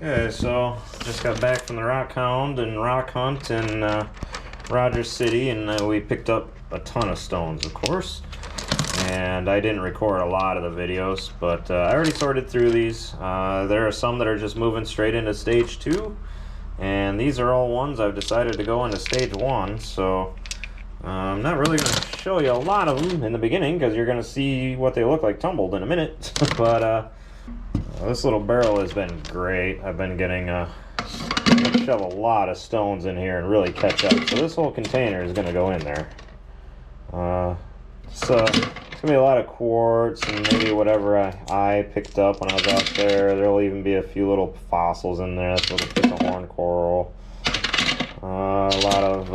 Okay, so just got back from the rockhound and rock hunt in Rogers City, and we picked up a ton of stones, of course. And I didn't record a lot of the videos, but I already sorted through these. There are some that are just moving straight into stage 2, and these are all ones I've decided to go into stage 1. So I'm not really going to show you a lot of them in the beginning because you're going to see what they look like tumbled in a minute. But this little barrel has been great. I've been getting shove a lot of stones in here and really catch up. So this whole container is going to go in there. So it's going to be a lot of quartz and maybe whatever I picked up when I was out there. There'll even be a few little fossils in there. That's a little piece of horn coral. A lot of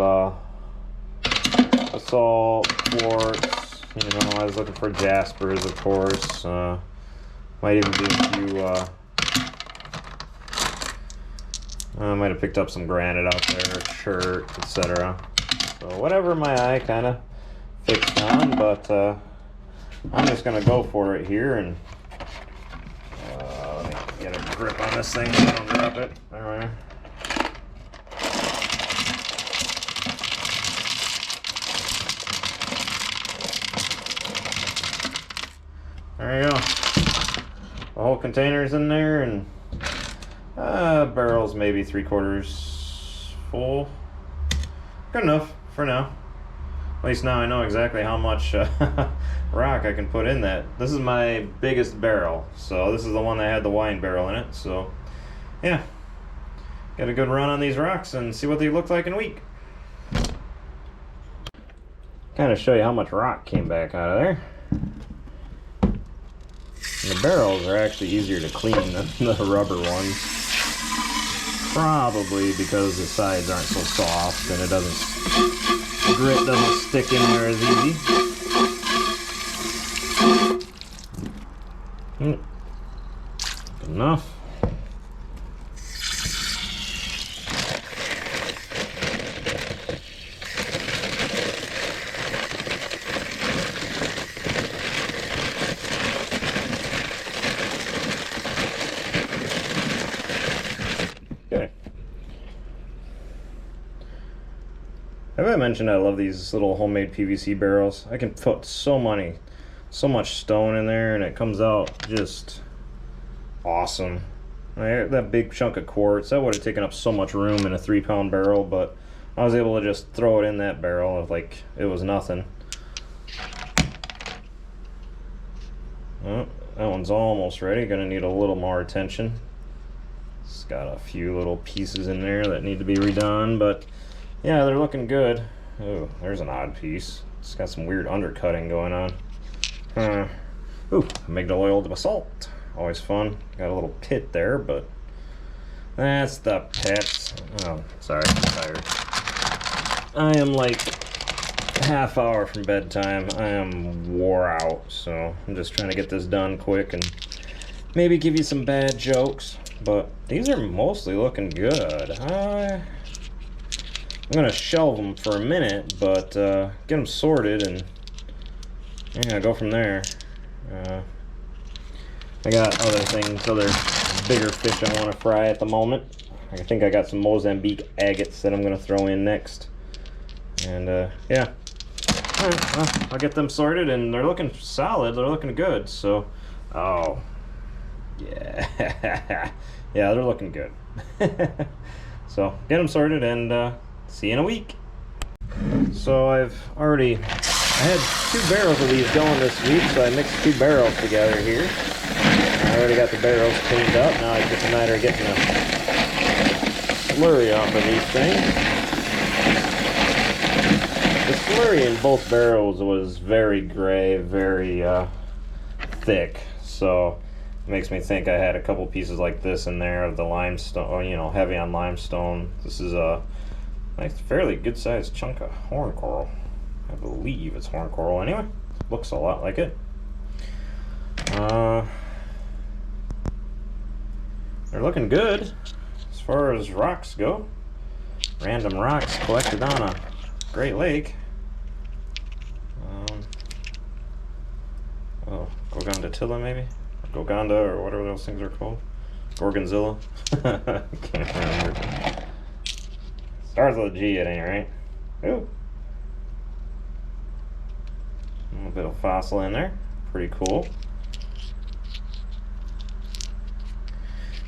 basalt, quartz. You know, I was looking for jaspers, of course. Might even be a few, I might have picked up some granite out there, chert, etc. So whatever my eye kind of fixed on, but I'm just going to go for it here, and let me get a grip on this thing so I don't drop it. Alright. There you go. The whole container's in there, and barrel's maybe 3/4 full. Good enough for now. At least now I know exactly how much rock I can put in that. This is my biggest barrel, so this is the one that had the wine barrel in it. So yeah, got a good run on these rocks and see what they look like in a week. Kind of show you how much rock came back out of there. And the barrels are actually easier to clean than the rubber ones. Probably because the sides aren't so soft and the grit doesn't stick in there as easy. Good enough. Have I mentioned I love these little homemade PVC barrels? I can put so much stone in there and it comes out just awesome. That big chunk of quartz, that would have taken up so much room in a 3-pound barrel, but I was able to just throw it in that barrel like it was nothing. Oh, that one's almost ready. Gonna need a little more attention. It's got a few little pieces in there that need to be redone, but yeah, they're looking good. Oh, there's an odd piece. It's got some weird undercutting going on. Ooh, amygdala oiled basalt. Always fun. Got a little pit there, but that's the pit. Oh, sorry, I'm tired. I am like half hour from bedtime. I am wore out, so I'm just trying to get this done quick and maybe give you some bad jokes. But these are mostly looking good. I'm gonna shelve them for a minute, but get them sorted and yeah, go from there. I got other things, other bigger fish I want to fry at the moment. I think I got some Mozambique agates that I'm gonna throw in next. And yeah, all right, well, I'll get them sorted, and they're looking solid. They're looking good. So, oh yeah, yeah, they're looking good. So get them sorted and. See you in a week. So I had 2 barrels of these going this week, so I mixed 2 barrels together here. I already got the barrels cleaned up. Now it's just a matter of getting a slurry off of these things. The slurry in both barrels was very gray, very thick, so it makes me think I had a couple pieces like this in there of the limestone, or, you know, heavy on limestone. This is a nice, fairly good sized chunk of horn coral. I believe it's horn coral anyway. Looks a lot like it. They're looking good as far as rocks go. Random rocks collected on a Great Lake. Goganda maybe? Or Goganda, or whatever those things are called. Gorgonzilla? Can't remember. Starts with a G, it ain't right. Ooh. A little bit of fossil in there. Pretty cool.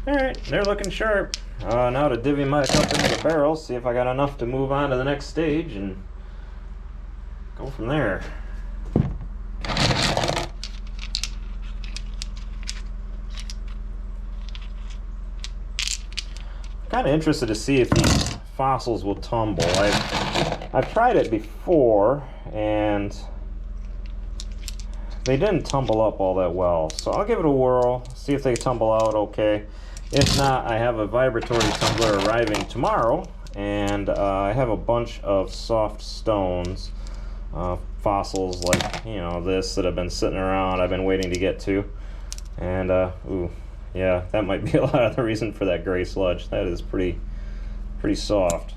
Alright, they're looking sharp. Now to divvy my up into the barrels, see if I got enough to move on to the next stage and go from there. Kind of interested to see if these fossils will tumble. I've tried it before and they didn't tumble up all that well, so I'll give it a whirl, see if they tumble out okay. If not, I have a vibratory tumbler arriving tomorrow, and I have a bunch of soft stones, fossils like, you know, this that have been sitting around, I've been waiting to get to. And, ooh, yeah, that might be a lot of the reason for that gray sludge. That is pretty soft.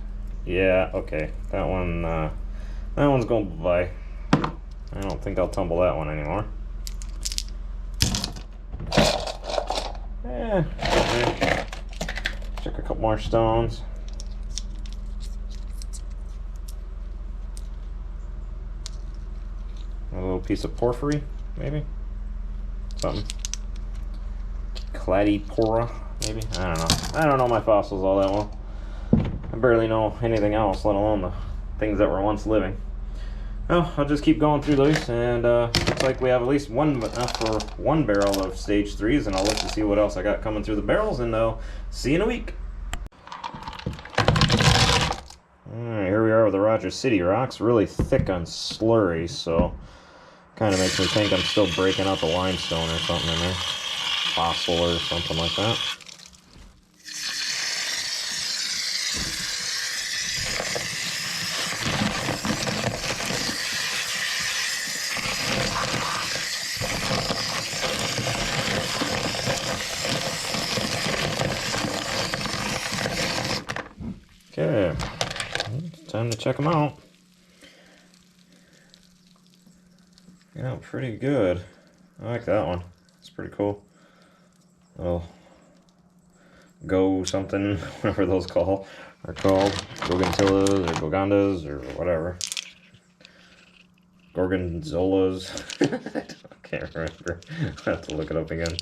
Yeah, okay, that one's going bye. I don't think I'll tumble that one anymore. Check a couple more stones. A little piece of porphyry, maybe? Something. Cladypora, maybe? I don't know. I don't know my fossils all that well. I barely know anything else, let alone the things that were once living. Well, I'll just keep going through those, and looks like we have at least enough for one barrel of stage 3s, and I'll look to see what else I got coming through the barrels, and I'll see you in a week. Alright, here we are with the Rogers City rocks, really thick on slurry, so kind of makes me think I'm still breaking out the limestone or something in there. Fossil or something like that. Okay, it's time to check them out. Yeah, pretty good. I like that one. It's pretty cool. Little go something, whatever those are called. Gorgonzillas or Gogandas or whatever. Gorgonzolas. I can't remember. I'll have to look it up again.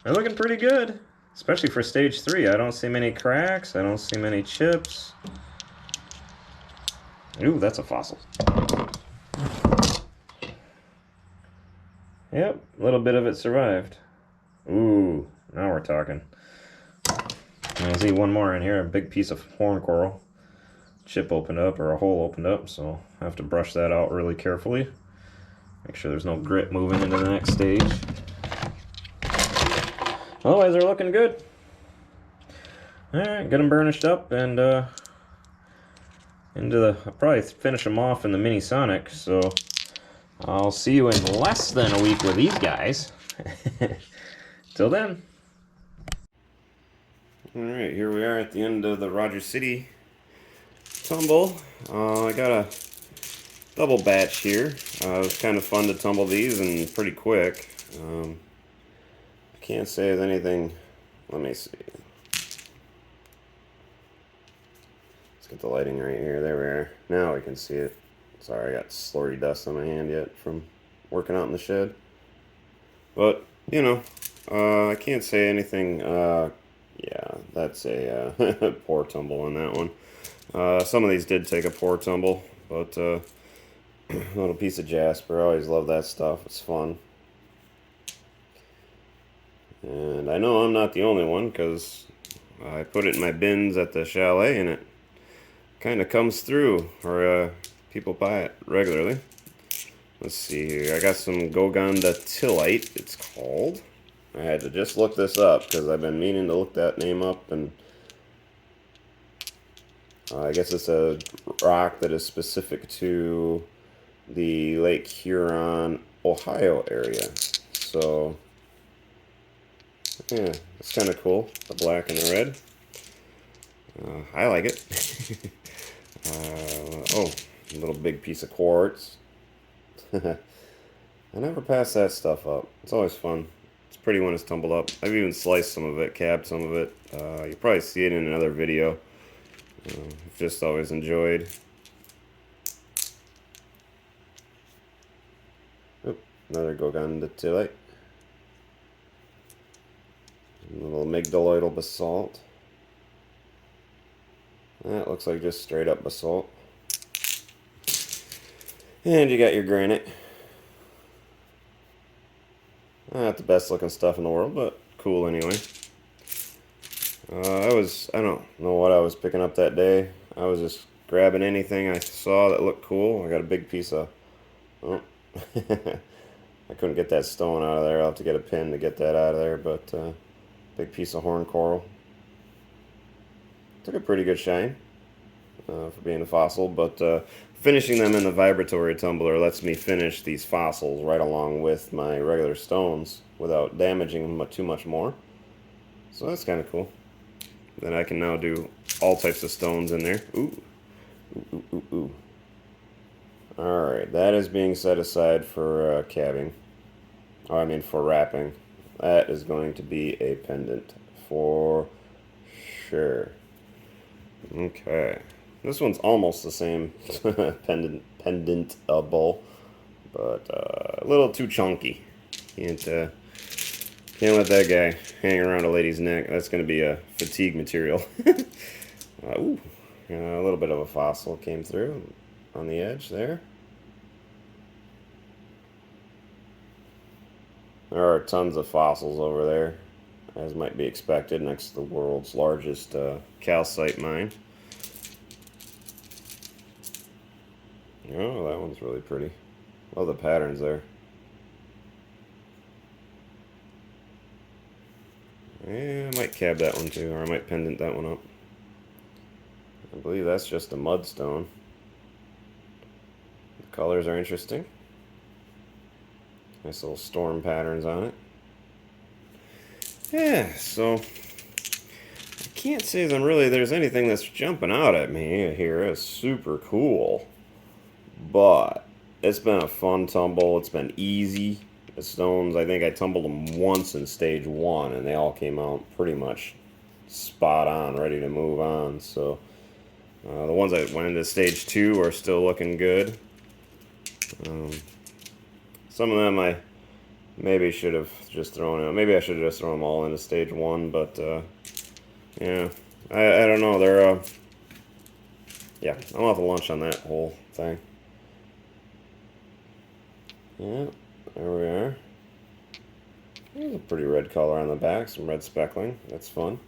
They're looking pretty good. Especially for stage 3. I don't see many cracks. I don't see many chips. Ooh, that's a fossil. Yep, a little bit of it survived. Ooh, now we're talking. I see one more in here, a big piece of horn coral. Chip opened up, or a hole opened up, so I have to brush that out really carefully. Make sure there's no grit moving into the next stage. Otherwise, they're looking good. Alright, get them burnished up, and I'll probably finish them off in the Mini Sonic, so I'll see you in less than a week with these guys. Till then. Alright, here we are at the end of the Rogers City tumble. I got a double batch here. It was kind of fun to tumble these and pretty quick. Can't say there's anything. Let me see. Let's get the lighting right here. There we are. Now we can see it. Sorry, I got slurry dust on my hand yet from working out in the shed. But, you know, I can't say anything. Yeah, that's a poor tumble on that one. Some of these did take a poor tumble, but a little piece of jasper. I always love that stuff. It's fun. And I know I'm not the only one, because I put it in my bins at the chalet and it kind of comes through, or people buy it regularly. Let's see here. I got some Gogandatillite, it's called. I had to just look this up because I've been meaning to look that name up, and I guess it's a rock that is specific to the Lake Huron, Ohio area. So yeah, it's kind of cool, the black and the red. I like it. Oh, a little big piece of quartz. I never pass that stuff up. It's always fun. It's pretty when it's tumbled up. I've even sliced some of it, cabbed some of it. You'll probably see it in another video. I've just always enjoyed. Oop, another Gogandotite. A little amygdaloidal basalt. That looks like just straight up basalt. And you got your granite. Not the best looking stuff in the world, but cool anyway. I don't know what I was picking up that day. I was just grabbing anything I saw that looked cool. I got a big piece of, oh, I couldn't get that stone out of there. I'll have to get a pin to get that out of there, but big piece of horn coral. Took a pretty good shine for being a fossil, but finishing them in the vibratory tumbler lets me finish these fossils right along with my regular stones without damaging them too much more. So that's kind of cool. Then I can now do all types of stones in there. Ooh. Ooh, ooh, ooh, ooh. Alright, that is being set aside for cabbing. Oh, I mean for wrapping. That is going to be a pendant for sure. Okay. This one's almost the same pendantable, but a little too chunky. Can't let that guy hang around a lady's neck. That's going to be a fatigue material. Ooh, a little bit of a fossil came through on the edge there. There are tons of fossils over there, as might be expected, next to the world's largest calcite mine. Oh, that one's really pretty. Love the patterns there. Yeah, I might cab that one too, or I might pendant that one up. I believe that's just a mudstone. The colors are interesting. Nice little storm patterns on it. Yeah, so I can't say there's anything that's jumping out at me here. It's super cool. But it's been a fun tumble. It's been easy. The stones, I think I tumbled them once in stage 1, and they all came out pretty much spot on, ready to move on. So the ones that went into stage 2 are still looking good. Some of them I maybe should have just thrown out. Maybe I should have just thrown them all into stage 1, but yeah, I don't know. They're yeah, I'll have to lunch on that whole thing. Yeah, there we are. There's a pretty red color on the back, some red speckling. That's fun.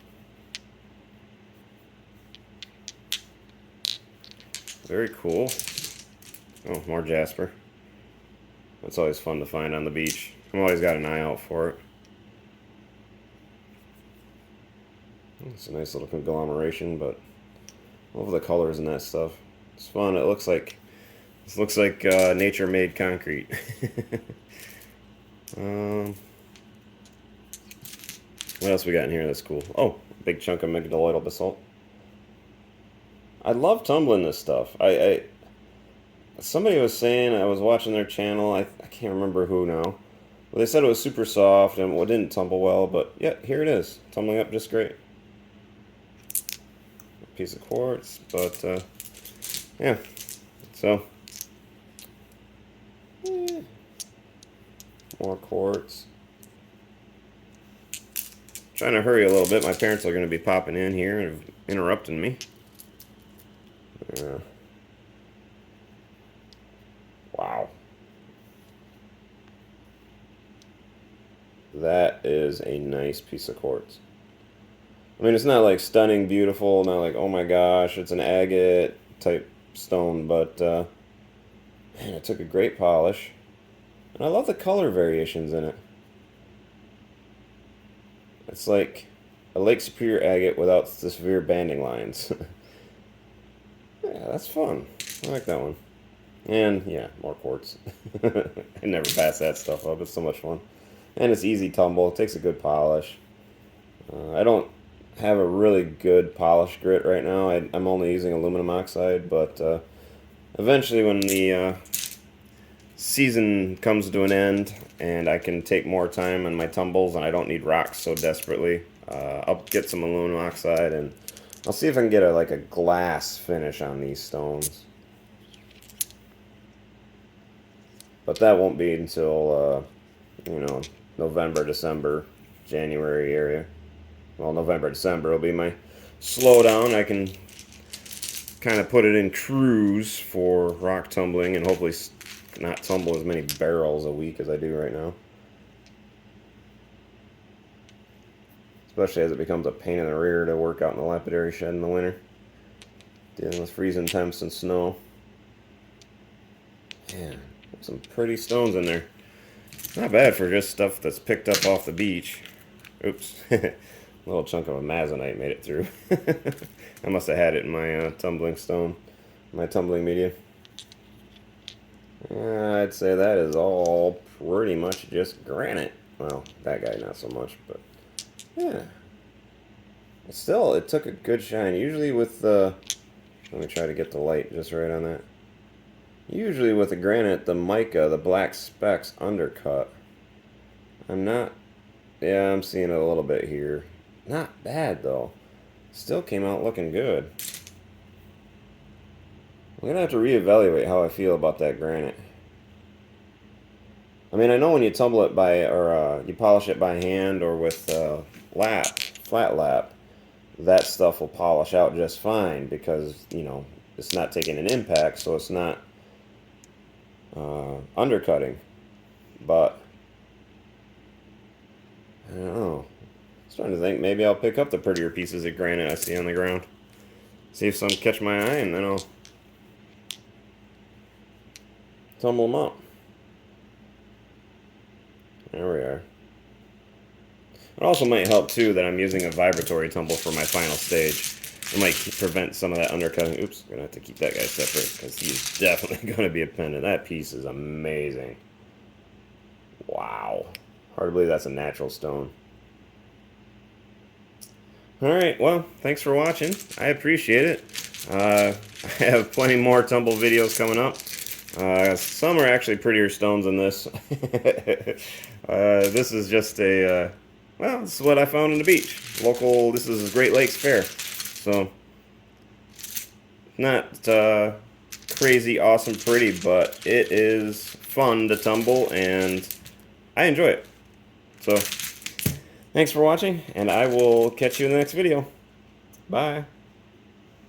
Very cool. Oh, more jasper. That's always fun to find on the beach. I've always got an eye out for it. It's a nice little conglomeration, but I love the colors in that stuff. It's fun. It looks like nature-made concrete. What else we got in here that's cool? Oh, a big chunk of amygdaloidal basalt. I love tumbling this stuff. Somebody was saying, I was watching their channel, I can't remember who now. Well, they said it was super soft and it didn't tumble well, but yeah, here it is. Tumbling up just great. A piece of quartz, but yeah. So, more quartz. Trying to hurry a little bit. My parents are going to be popping in here and interrupting me. Wow. That is a nice piece of quartz. I mean, it's not like stunning, beautiful, not like, oh my gosh, it's an agate type stone, but man, it took a great polish. And I love the color variations in it. It's like a Lake Superior agate without the severe banding lines. Yeah, that's fun. I like that one. And yeah, more quartz. I never pass that stuff up. It's so much fun. And it's easy tumble. It takes a good polish. I don't have a really good polish grit right now. I'm only using aluminum oxide, but eventually when the season comes to an end and I can take more time on my tumbles and I don't need rocks so desperately, I'll get some aluminum oxide and I'll see if I can get like a glass finish on these stones. But that won't be until, you know, November, December, January area. Well, November, December will be my slowdown. I can kind of put it in cruise for rock tumbling and hopefully not tumble as many barrels a week as I do right now. Especially as it becomes a pain in the rear to work out in the lapidary shed in the winter. Dealing with freezing temps and snow. Man, some pretty stones in there. Not bad for just stuff that's picked up off the beach. Oops. A little chunk of amazonite made it through. I must have had it in my tumbling stone, my tumbling media. I'd say that is all pretty much just granite. Well, that guy not so much, but yeah. Still, it took a good shine. Usually with the... Let me try to get the light just right on that. Usually with the granite, the mica, the black specks undercut. I'm not... Yeah, I'm seeing it a little bit here. Not bad, though. Still came out looking good. I'm going to have to reevaluate how I feel about that granite. I mean, I know when you tumble it by, or you polish it by hand or with flat lap, that stuff will polish out just fine because, you know, it's not taking an impact, so it's not undercutting. But, I don't know. I'm starting to think maybe I'll pick up the prettier pieces of granite I see on the ground. See if some catch my eye, and then I'll tumble them up. There we are. It also might help, too, that I'm using a vibratory tumble for my final stage. It might prevent some of that undercutting. Oops, I'm going to have to keep that guy separate because he's definitely going to be a pendant. That piece is amazing. Wow. Hard to believe that's a natural stone. Alright, well, thanks for watching. I appreciate it. I have plenty more tumble videos coming up. Some are actually prettier stones than this. This is just a, well, this is what I found on the beach. Local, this is Great Lakes Fair. So, not crazy, awesome, pretty, but it is fun to tumble, and I enjoy it. So, thanks for watching, and I will catch you in the next video. Bye.